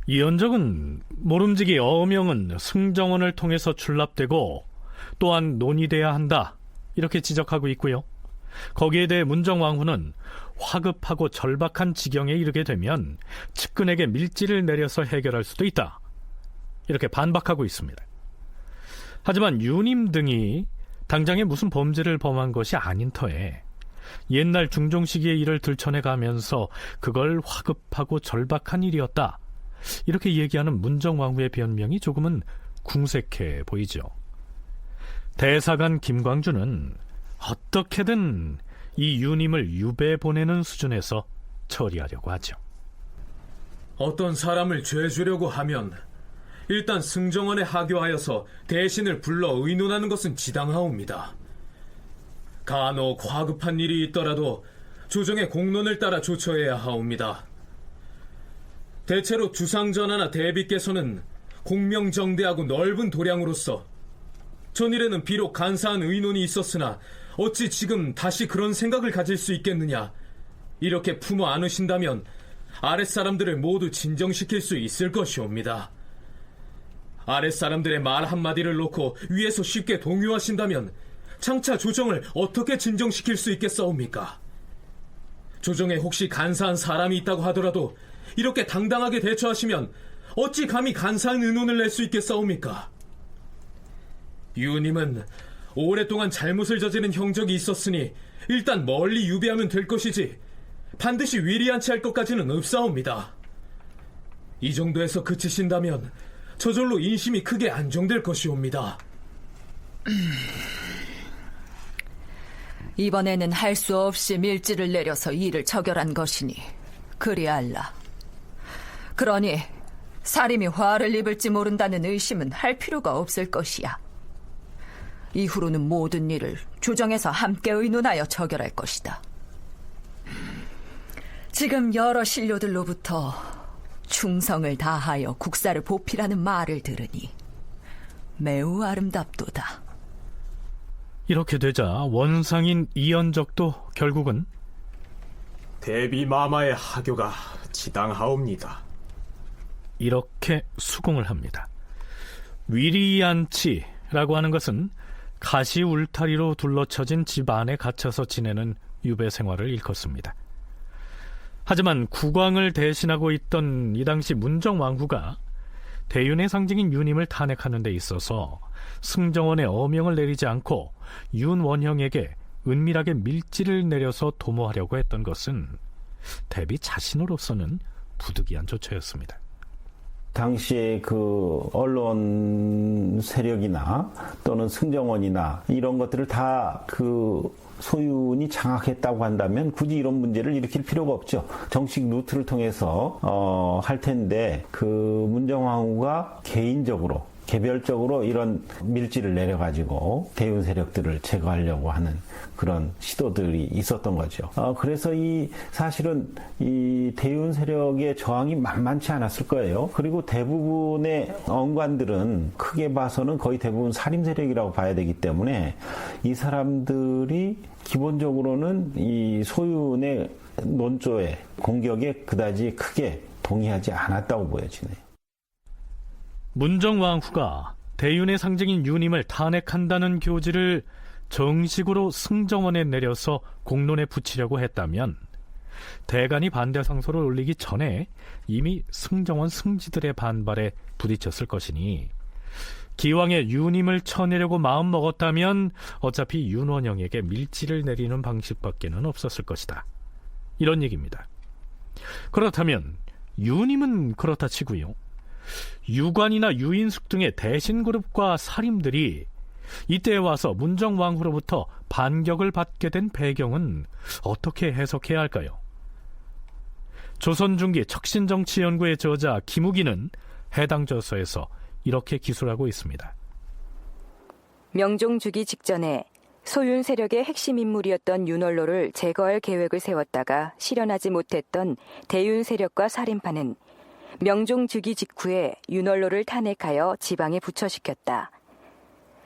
B: 이연적은 모름지기 어명은 승정원을 통해서 출납되고 또한 논의돼야 한다 이렇게 지적하고 있고요. 거기에 대해 문정왕후는 화급하고 절박한 지경에 이르게 되면 측근에게 밀지를 내려서 해결할 수도 있다 이렇게 반박하고 있습니다. 하지만 유님 등이 당장에 무슨 범죄를 범한 것이 아닌 터에 옛날 중종 시기의 일을 들춰내가면서 그걸 화급하고 절박한 일이었다, 이렇게 얘기하는 문정왕후의 변명이 조금은 궁색해 보이죠. 대사관 김광주는 어떻게든 이 유님을 유배 보내는 수준에서 처리하려고 하죠.
O: 어떤 사람을 죄 주려고 하면 일단 승정원에 하교하여서 대신을 불러 의논하는 것은 지당하옵니다. 간혹 화급한 일이 있더라도 조정의 공론을 따라 조처해야 하옵니다. 대체로 주상전하나 대비께서는 공명정대하고 넓은 도량으로서 전일에는 비록 간사한 의논이 있었으나 어찌 지금 다시 그런 생각을 가질 수 있겠느냐, 이렇게 품어 안으신다면 아랫사람들을 모두 진정시킬 수 있을 것이옵니다. 아랫사람들의 말 한마디를 놓고 위에서 쉽게 동요하신다면 장차 조정을 어떻게 진정시킬 수 있겠사옵니까? 조정에 혹시 간사한 사람이 있다고 하더라도 이렇게 당당하게 대처하시면 어찌 감히 간사한 의논을 낼 수 있겠사옵니까? 유님은 오랫동안 잘못을 저지른 형적이 있었으니 일단 멀리 유배하면 될 것이지 반드시 위리한치 할 것까지는 없사옵니다. 이 정도에서 그치신다면 저절로 인심이 크게 안정될 것이옵니다.
I: 이번에는 할 수 없이 밀지를 내려서 일을 처결한 것이니 그리할라. 그러니 사림이 화를 입을지 모른다는 의심은 할 필요가 없을 것이야. 이후로는 모든 일을 조정에서 함께 의논하여 처결할 것이다. 지금 여러 신료들로부터 충성을 다하여 국사를 보필하는 말을 들으니 매우 아름답도다.
B: 이렇게 되자 원상인 이연적도 결국은
K: 대비마마의 하교가 지당하옵니다,
B: 이렇게 수긍을 합니다. 위리안치라고 하는 것은 가시 울타리로 둘러쳐진 집 안에 갇혀서 지내는 유배 생활을 일컫습니다. 하지만 국왕을 대신하고 있던 이 당시 문정왕후가 대윤의 상징인 유님을 탄핵하는 데 있어서 승정원의 어명을 내리지 않고 윤원형에게 은밀하게 밀지를 내려서 도모하려고 했던 것은 대비 자신으로서는 부득이한 조처였습니다.
L: 당시에 그 언론 세력이나 또는 승정원이나 이런 것들을 다 그 소윤이 장악했다고 한다면 굳이 이런 문제를 일으킬 필요가 없죠. 정식 루트를 통해서 할 텐데 그 문정왕후가 개인적으로 개별적으로 이런 밀지를 내려가지고 대윤 세력들을 제거하려고 하는 그런 시도들이 있었던 거죠. 그래서 사실은 이 대윤 세력의 저항이 만만치 않았을 거예요. 그리고 대부분의 언관들은 크게 봐서는 거의 대부분 살림 세력이라고 봐야 되기 때문에 이 사람들이 기본적으로는 이 소윤의 논조에 공격에 그다지 크게 동의하지 않았다고 보여지네요.
B: 문정왕후가 대윤의 상징인 유님을 탄핵한다는 교지를 정식으로 승정원에 내려서 공론에 붙이려고 했다면 대간이 반대 상소를 올리기 전에 이미 승정원 승지들의 반발에 부딪혔을 것이니 기왕에 유님을 쳐내려고 마음먹었다면 어차피 윤원영에게 밀지를 내리는 방식밖에는 없었을 것이다, 이런 얘기입니다. 그렇다면 유님은 그렇다 치고요, 유관이나 유인숙 등의 대신그룹과 살림들이 이때에 와서 문정왕후로부터 반격을 받게 된 배경은 어떻게 해석해야 할까요? 조선중기 척신정치연구의 저자 김우기는 해당 저서에서 이렇게 기술하고 있습니다.
F: 명종 주기 직전에 소윤 세력의 핵심 인물이었던 윤월로를 제거할 계획을 세웠다가 실현하지 못했던 대윤 세력과 살인파는 명종 즉위 직후에 윤월로를 탄핵하여 지방에 부처시켰다.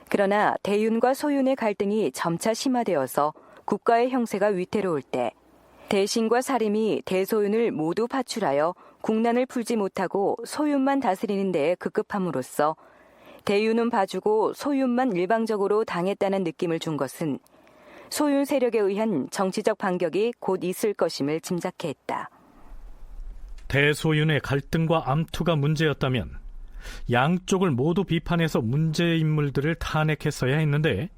F: 그러나 대윤과 소윤의 갈등이 점차 심화되어서 국가의 형세가 위태로울 때 대신과 사림이 대소윤을 모두 파출하여 국난을 풀지 못하고 소윤만 다스리는 데에 급급함으로써 대윤은 봐주고 소윤만 일방적으로 당했다는 느낌을 준 것은 소윤 세력에 의한 정치적 반격이 곧 있을 것임을 짐작해 했다.
B: 대소윤의 갈등과 암투가 문제였다면 양쪽을 모두 비판해서 문제 인물들을 탄핵했어야 했는데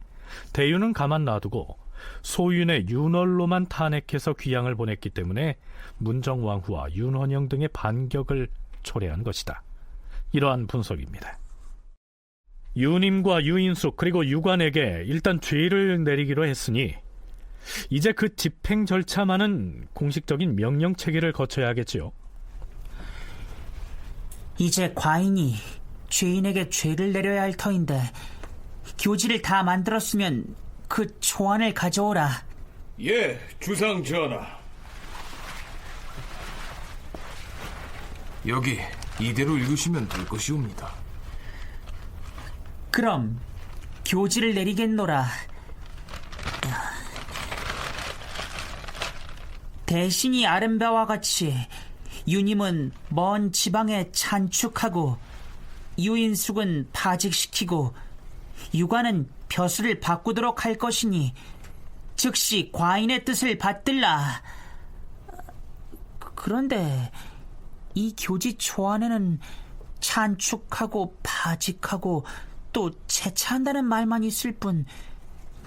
B: 대윤은 가만 놔두고 소윤의 윤월로만 탄핵해서 귀양을 보냈기 때문에 문정왕후와 윤원영 등의 반격을 초래한 것이다. 이러한 분석입니다. 윤임과 유인숙 그리고 유관에게 일단 죄를 내리기로 했으니 이제 그 집행 절차만은 공식적인 명령 체계를 거쳐야 하겠지요.
H: 이제 과인이 죄인에게 죄를 내려야 할 터인데 교지를 다 만들었으면 그 초안을 가져오라.
E: 예, 주상 전하. 여기 이대로 읽으시면 될 것이옵니다.
H: 그럼 교지를 내리겠노라. 대신이 아름바와 같이 유님은 먼 지방에 찬축하고 유인숙은 파직시키고 유관은 벼슬을 바꾸도록 할 것이니 즉시 과인의 뜻을 받들라. 그런데 이 교지 초안에는 찬축하고 파직하고 또 채차한다는 말만 있을 뿐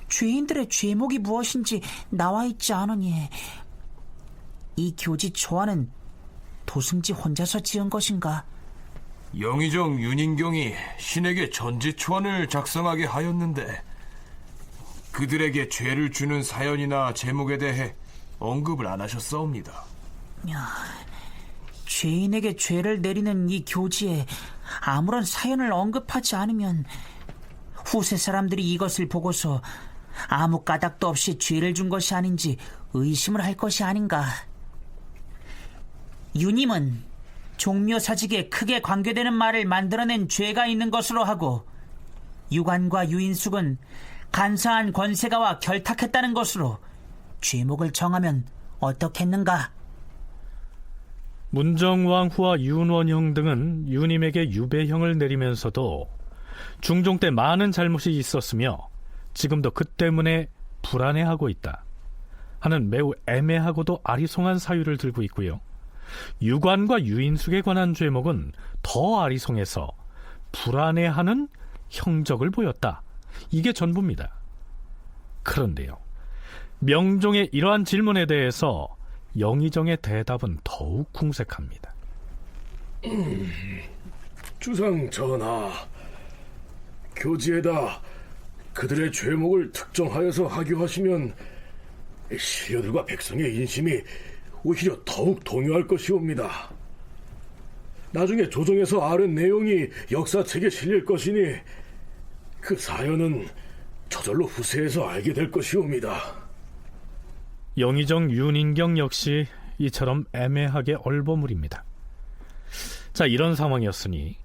H: 죄인들의 죄목이 무엇인지 나와 있지 않으니 이 교지 초안은 도승지 혼자서 지은 것인가?
E: 영의정 윤인경이 신에게 전지초안을 작성하게 하였는데 그들에게 죄를 주는 사연이나 제목에 대해 언급을 안 하셨사옵니다.
H: 죄인에게 죄를 내리는 이 교지에 아무런 사연을 언급하지 않으면 후세 사람들이 이것을 보고서 아무 까닭도 없이 죄를 준 것이 아닌지 의심을 할 것이 아닌가. 유님은 종묘사직에 크게 관계되는 말을 만들어낸 죄가 있는 것으로 하고 유관과 유인숙은 간사한 권세가와 결탁했다는 것으로 죄목을 정하면 어떻겠는가?
B: 문정왕후와 윤원형 등은 유님에게 유배형을 내리면서도 중종 때 많은 잘못이 있었으며 지금도 그 때문에 불안해하고 있다 하는 매우 애매하고도 아리송한 사유를 들고 있고요. 유관과 유인숙에 관한 죄목은 더 아리송해서 불안해하는 형적을 보였다. 이게 전부입니다. 그런데요, 명종의 이러한 질문에 대해서 영의정의 대답은 더욱 궁색합니다.
D: 주상 전하, 교지에다 그들의 죄목을 특정하여서 하교하시면 신료들과 백성의 인심이 오히려 더욱 동요할 것이옵니다. 나중에 조정에서 아는 내용이 역사책에 실릴 것이니 그 사연은 저절로 후세에서 알게 될 것이옵니다.
B: 영의정 윤인경 역시 이처럼 애매하게 얼버무립니다. 자, 이런 상황이었으니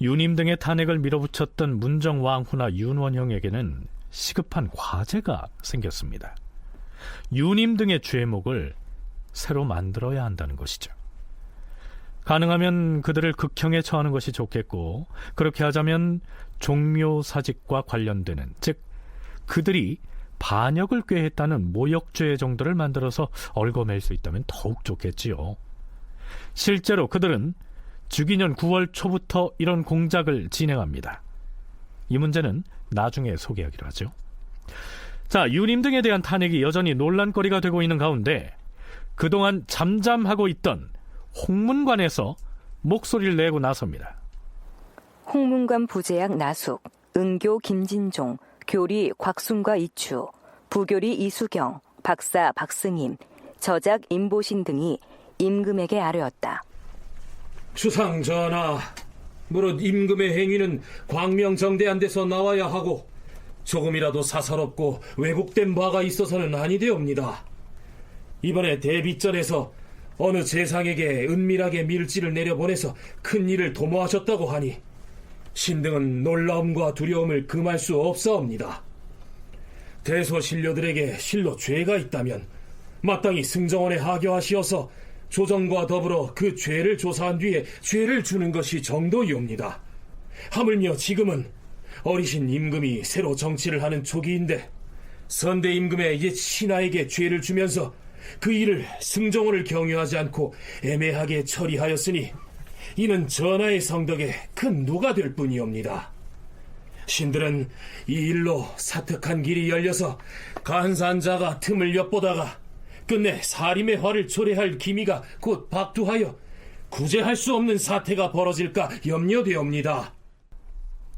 B: 유님 등의 탄핵을 밀어붙였던 문정왕후나 윤원형에게는 시급한 과제가 생겼습니다. 유님 등의 죄목을 새로 만들어야 한다는 것이죠. 가능하면 그들을 극형에 처하는 것이 좋겠고, 그렇게 하자면 종묘사직과 관련되는, 즉 그들이 반역을 꾀했다는 모욕죄 정도를 만들어서 얽어맬 수 있다면 더욱 좋겠지요. 실제로 그들은 주기년 9월 초부터 이런 공작을 진행합니다. 이 문제는 나중에 소개하기로 하죠. 자, 유님 등에 대한 탄핵이 여전히 논란거리가 되고 있는 가운데 그동안 잠잠하고 있던 홍문관에서 목소리를 내고 나섭니다.
F: 홍문관 부제약 나숙, 은교 김진종, 교리 곽순과 이추, 부교리 이수경, 박사 박승임, 저작 임보신 등이 임금에게 아뢰었다.
O: 주상 전하, 무릇 임금의 행위는 광명정대한 데서 나와야 하고 조금이라도 사사롭고 왜곡된 바가 있어서는 아니되옵니다. 이번에 대비전에서 어느 재상에게 은밀하게 밀지를 내려보내서 큰 일을 도모하셨다고 하니 신등은 놀라움과 두려움을 금할 수 없사옵니다. 대소신료들에게 실로 죄가 있다면 마땅히 승정원에 하교하시어서 조정과 더불어 그 죄를 조사한 뒤에 죄를 주는 것이 정도이옵니다. 하물며 지금은 어리신 임금이 새로 정치를 하는 초기인데 선대 임금의 옛 신하에게 죄를 주면서 그 일을 승정원을 경유하지 않고 애매하게 처리하였으니 이는 전하의 성덕에 큰 누가 될 뿐이옵니다.
D: 신들은 이 일로 사특한 길이 열려서 간산자가 틈을 엿보다가 끝내 사림의 화를 초래할 기미가 곧 박두하여 구제할 수 없는 사태가 벌어질까 염려되옵니다.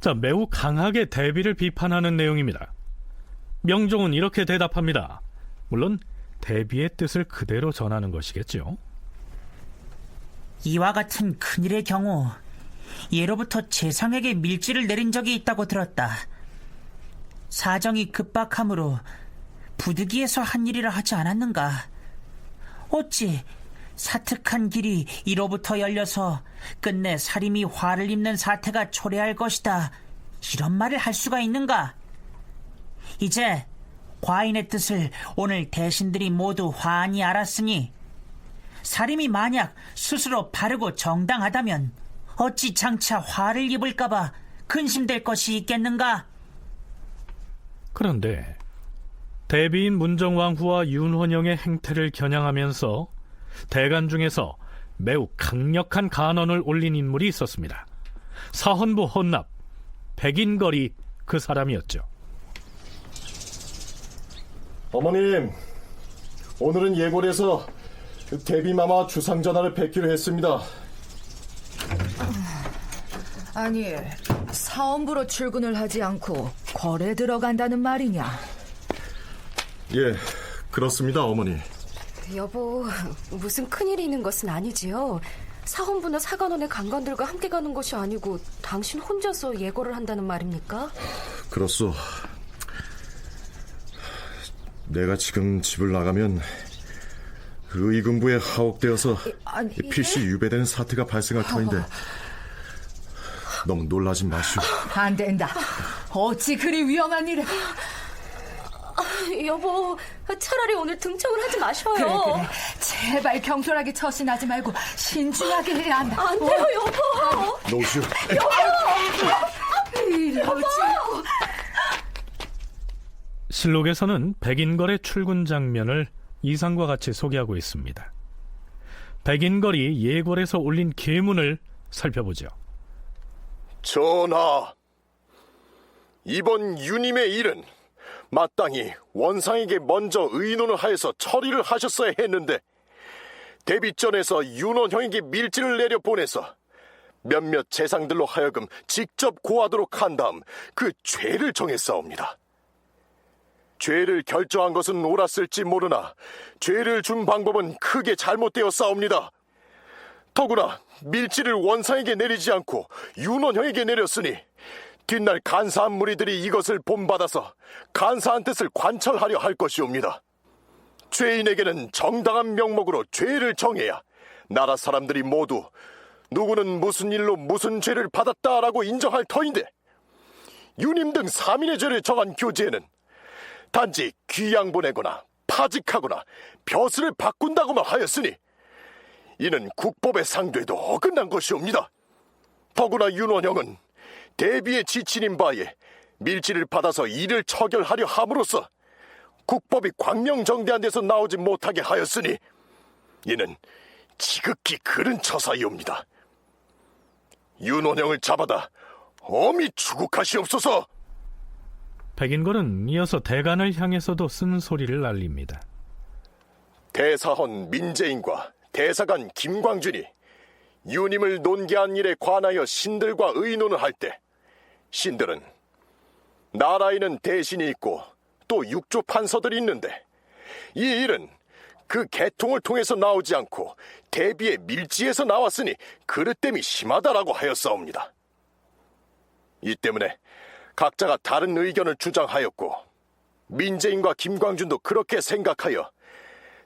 B: 자, 매우 강하게 대비를 비판하는 내용입니다. 명종은 이렇게 대답합니다. 물론 대비의 뜻을 그대로 전하는 것이겠죠.
H: 이와 같은 큰일의 경우 예로부터 재상에게 밀지를 내린 적이 있다고 들었다. 사정이 급박하므로 부득이해서 한 일이라 하지 않았는가? 어찌 사특한 길이 이로부터 열려서 끝내 사림이 화를 입는 사태가 초래할 것이다, 이런 말을 할 수가 있는가? 이제 과인의 뜻을 오늘 대신들이 모두 환히 알았으니 사림이 만약 스스로 바르고 정당하다면 어찌 장차 화를 입을까봐 근심될 것이 있겠는가?
B: 그런데 대비인 문정왕후와 윤헌영의 행태를 겨냥하면서 대간 중에서 매우 강력한 간언을 올린 인물이 있었습니다. 사헌부 헌납 백인걸이 그 사람이었죠.
P: 어머님, 오늘은 예골에서 대비마마 주상 전하를 뵙기로 했습니다.
I: 아니, 사원부로 출근을 하지 않고 궐에 들어간다는 말이냐?
P: 예, 그렇습니다, 어머니.
Q: 여보, 무슨 큰일이 있는 것은 아니지요. 사헌부나 사관원의 간관들과 함께 가는 것이 아니고 당신 혼자서 예고를 한다는 말입니까?
P: 그렇소. 내가 지금 집을 나가면 의금부에 하옥되어서 필시 유배되는 사태가 발생할 터인데 너무 놀라지 마시오.
I: 안 된다. 어찌 그리 위험한 일을...
Q: 여보, 차라리 오늘 등청을 하지 마셔요.
I: 그래. 제발 경솔하게 처신하지 말고 신중하게 해야 한다.
Q: 안 돼요, 여보.
P: 놓으시오.
Q: 여보!
I: 이러지.
B: 실록에서는 백인걸의 출근 장면을 이상과 같이 소개하고 있습니다. 백인걸이 예골에서 올린 계문을 살펴보죠.
P: 전하, 이번 유님의 일은 마땅히 원상에게 먼저 의논을 하여서 처리를 하셨어야 했는데 대비전에서 윤원형에게 밀지를 내려 보내서 몇몇 재상들로 하여금 직접 고하도록 한 다음 그 죄를 정했사옵니다. 죄를 결정한 것은 옳았을지 모르나 죄를 준 방법은 크게 잘못되었사옵니다. 더구나 밀지를 원상에게 내리지 않고 윤원형에게 내렸으니 뒷날 간사한 무리들이 이것을 본받아서 간사한 뜻을 관철하려 할 것이옵니다. 죄인에게는 정당한 명목으로 죄를 정해야 나라 사람들이 모두 누구는 무슨 일로 무슨 죄를 받았다라고 인정할 터인데 유님 등 3인의 죄를 정한 교재에는 단지 귀양 보내거나 파직하거나 벼슬을 바꾼다고만 하였으니 이는 국법의 상도에도 어긋난 것이옵니다. 더구나 윤원형은 대비의 지친인 바에 밀지를 받아서 이를 처결하려 함으로써 국법이 광명정대한 데서 나오지 못하게 하였으니 이는 지극히 그른 처사이옵니다. 윤원형을 잡아다 엄히 추국하시옵소서.
B: 백인걸은 이어서 대간을 향해서도 쓴 소리를 날립니다.
P: 대사헌 민재인과 대사관 김광준이 유님을 논개한 일에 관하여 신들과 의논을 할 때 신들은 나라에는 대신이 있고 또 육조 판서들이 있는데 이 일은 그 계통을 통해서 나오지 않고 대비의 밀지에서 나왔으니 그릇됨이 심하다라고 하였사옵니다. 이 때문에 각자가 다른 의견을 주장하였고 민재인과 김광준도 그렇게 생각하여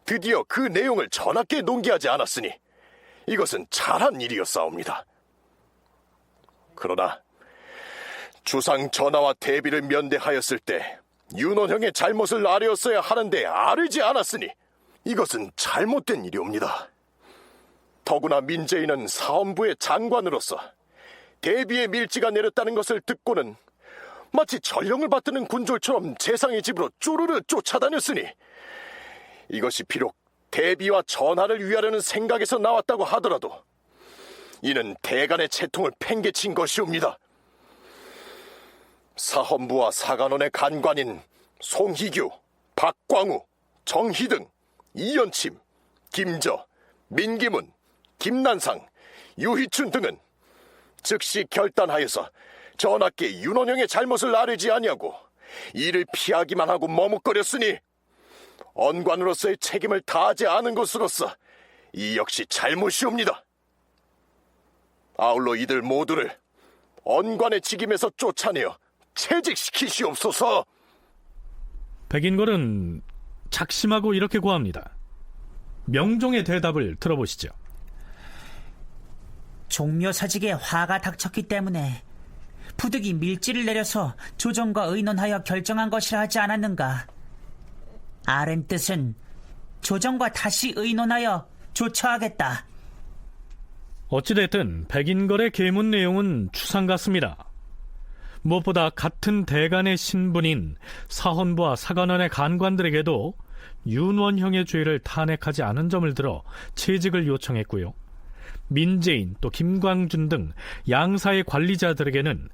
P: 드디어 그 내용을 전하께 논개하지 않았으니 이것은 잘한 일이었사옵니다. 그러나 주상 전하와 대비를 면대하였을 때 윤원형의 잘못을 아뢰었어야 하는데 아뢰지 않았으니 이것은 잘못된 일이옵니다. 더구나 민재인은 사헌부의 장관으로서 대비의 밀지가 내렸다는 것을 듣고는 마치 전령을 받드는 군졸처럼 재상의 집으로 쪼르르 쫓아다녔으니 이것이 비록 대비와 전하를 위하려는 생각에서 나왔다고 하더라도 이는 대간의 채통을 팽개친 것이옵니다. 사헌부와 사간원의 간관인 송희규, 박광우, 정희등, 이연침, 김저, 민기문, 김난상, 유희춘 등은 즉시 결단하여서 전하께 윤원형의 잘못을 아뢰지 아니하고 이를 피하기만 하고 머뭇거렸으니 언관으로서의 책임을 다하지 않은 것으로서 이 역시 잘못이옵니다. 아울러 이들 모두를 언관의 직임에서 쫓아내어 채직시키시옵소서.
B: 백인걸은 작심하고 이렇게 고합니다. 명종의 대답을 들어보시죠.
H: 종묘사직에 화가 닥쳤기 때문에 부득이 밀지를 내려서 조정과 의논하여 결정한 것이라 하지 않았는가? 아랜 뜻은 조정과 다시 의논하여 조처하겠다.
B: 어찌됐든 백인걸의 계문 내용은 추상 같습니다. 무엇보다 같은 대간의 신분인 사헌부와 사간원의 간관들에게도 윤원형의 죄를 탄핵하지 않은 점을 들어 채직을 요청했고요. 민재인 또 김광준 등 양사의 관리자들에게는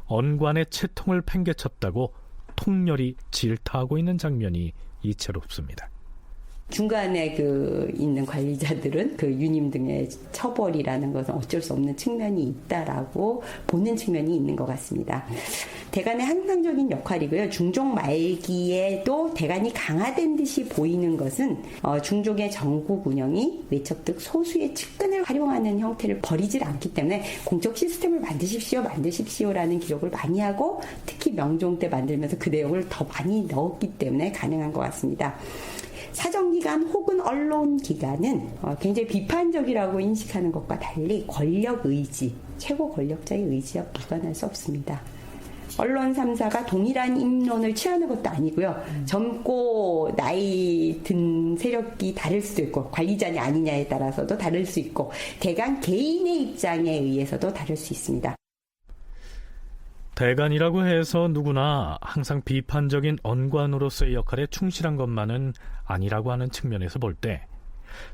B: 언관의 채통을 팽개쳤다고 통렬히 질타하고 있는 장면이 이채롭습니다.
G: 중간에 있는 관리자들은 유님 등의 처벌이라는 것은 어쩔 수 없는 측면이 있다라고 보는 측면이 있는 것 같습니다. 대간의 항상적인 역할이고요. 중종 말기에도 대간이 강화된 듯이 보이는 것은 중종의 정국 운영이 외척득 소수의 측근을 활용하는 형태를 버리질 않기 때문에 공적 시스템을 만드십시오라는 기록을 많이 하고 특히 명종 때 만들면서 그 내용을 더 많이 넣었기 때문에 가능한 것 같습니다. 사정기관 혹은 언론기관은 굉장히 비판적이라고 인식하는 것과 달리 권력 의지, 최고 권력자의 의지와 무관할 수 없습니다. 언론 3사가 동일한 입론을 취하는 것도 아니고요. 젊고 나이 든 세력이 다를 수도 있고 관리자냐 아니냐에 따라서도 다를 수 있고 대간 개인의 입장에 의해서도 다를 수 있습니다.
B: 대간이라고 해서 누구나 항상 비판적인 언관으로서의 역할에 충실한 것만은 아니라고 하는 측면에서 볼 때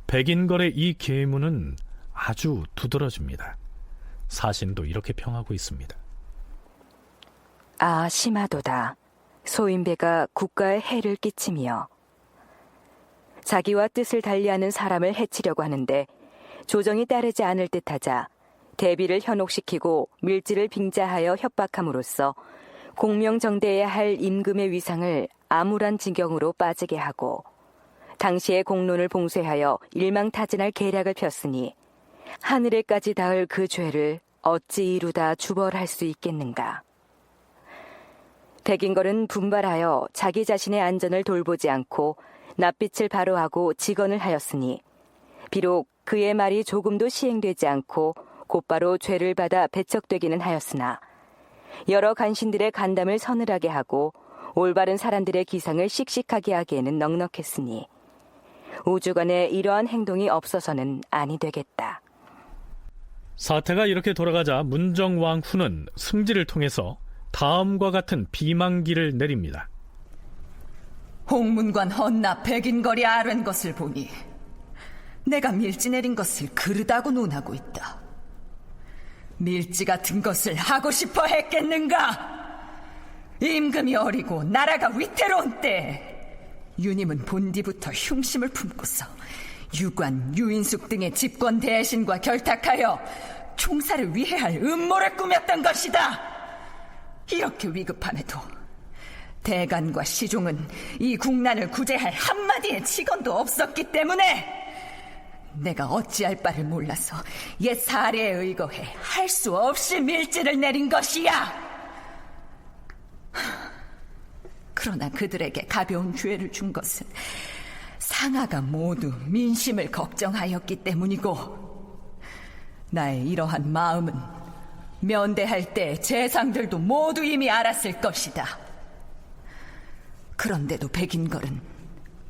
B: 백인걸의 이 계문은 아주 두드러집니다. 사신도 이렇게 평하고 있습니다.
F: 아, 심하도다. 소인배가 국가에 해를 끼치며 자기와 뜻을 달리하는 사람을 해치려고 하는데 조정이 따르지 않을 듯하자 대비를 현혹시키고 밀지를 빙자하여 협박함으로써 공명정대해야 할 임금의 위상을 암울한 지경으로 빠지게 하고 당시의 공론을 봉쇄하여 일망타진할 계략을 폈으니 하늘에까지 닿을 그 죄를 어찌 이루다 주벌할 수 있겠는가. 백인걸은 분발하여 자기 자신의 안전을 돌보지 않고 낯빛을 바로하고 직언을 하였으니 비록 그의 말이 조금도 시행되지 않고 곧바로 죄를 받아 배척되기는 하였으나 여러 간신들의 간담을 서늘하게 하고 올바른 사람들의 기상을 씩씩하게 하기에는 넉넉했으니 우주간에 이러한 행동이 없어서는 아니 되겠다.
B: 사태가 이렇게 돌아가자 문정왕후는 승지를 통해서 다음과 같은 비망기를 내립니다.
I: 홍문관 헌납 백인걸이 아랜 것을 보니 내가 밀지 내린 것을 그르다고 논하고 있다. 밀지 같은 것을 하고 싶어 했겠는가? 임금이 어리고 나라가 위태로운 때 유님은 본디부터 흉심을 품고서 유관, 유인숙 등의 집권 대신과 결탁하여 총사를 위해할 음모를 꾸몄던 것이다. 이렇게 위급함에도 대간과 시종은 이 국난을 구제할 한마디의 직언도 없었기 때문에 내가 어찌할 바를 몰라서 옛 사례에 의거해 할 수 없이 밀지를 내린 것이야. 그러나 그들에게 가벼운 죄를 준 것은 상하가 모두 민심을 걱정하였기 때문이고 나의 이러한 마음은 면대할 때 재상들도 모두 이미 알았을 것이다. 그런데도 백인걸은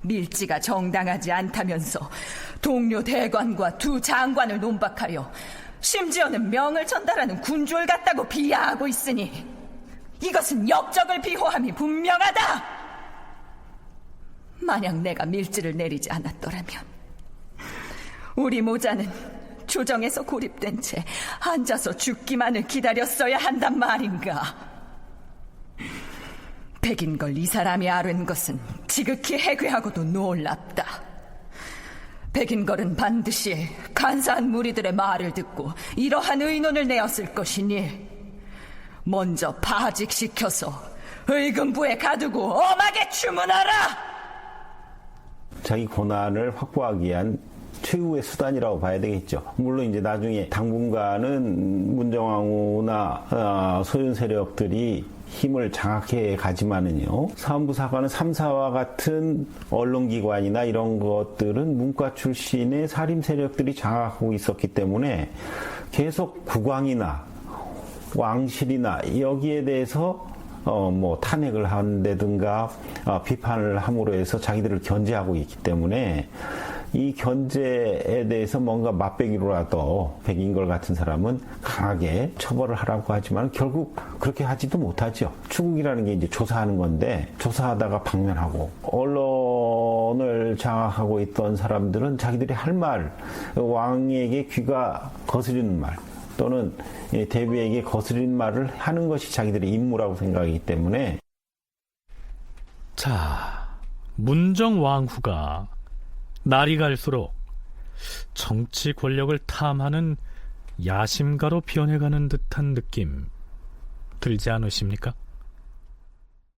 I: 밀지가 정당하지 않다면서 동료 대관과 두 장관을 논박하여 심지어는 명을 전달하는 군졸 같다고 비하하고 있으니 이것은 역적을 비호함이 분명하다. 만약 내가 밀지를 내리지 않았더라면 우리 모자는 조정에서 고립된 채 앉아서 죽기만을 기다렸어야 한단 말인가. 백인걸 이 사람이 아뢰는 것은 지극히 해괴하고도 놀랍다. 백인걸은 반드시 간사한 무리들의 말을 듣고 이러한 의논을 내었을 것이니 먼저 파직시켜서 의금부에 가두고 엄하게 주문하라.
L: 자기 권한을 확보하기 위한 최후의 수단이라고 봐야 되겠죠. 물론 이제 나중에 당분간은 문정왕후나 소윤 세력들이 힘을 장악해 가지만은요, 사헌부 사관은 3사와 같은 언론기관이나 이런 것들은 문과 출신의 사림 세력들이 장악하고 있었기 때문에 계속 국왕이나 왕실이나 여기에 대해서 탄핵을 한다든가 비판을 함으로 해서 자기들을 견제하고 있기 때문에 이 견제에 대해서 뭔가 맛배기로라도 백인걸 같은 사람은 강하게 처벌을 하라고 하지만 결국 그렇게 하지도 못하죠. 추국이라는 게 이제 조사하는 건데 조사하다가 방면하고, 언론을 장악하고 있던 사람들은 자기들이 할 말, 왕에게 귀가 거스르는 말 또는 대비에게 거스르는 말을 하는 것이 자기들의 임무라고 생각하기 때문에.
B: 자, 문정왕후가 날이 갈수록 정치 권력을 탐하는 야심가로 변해가는 듯한 느낌 들지 않으십니까?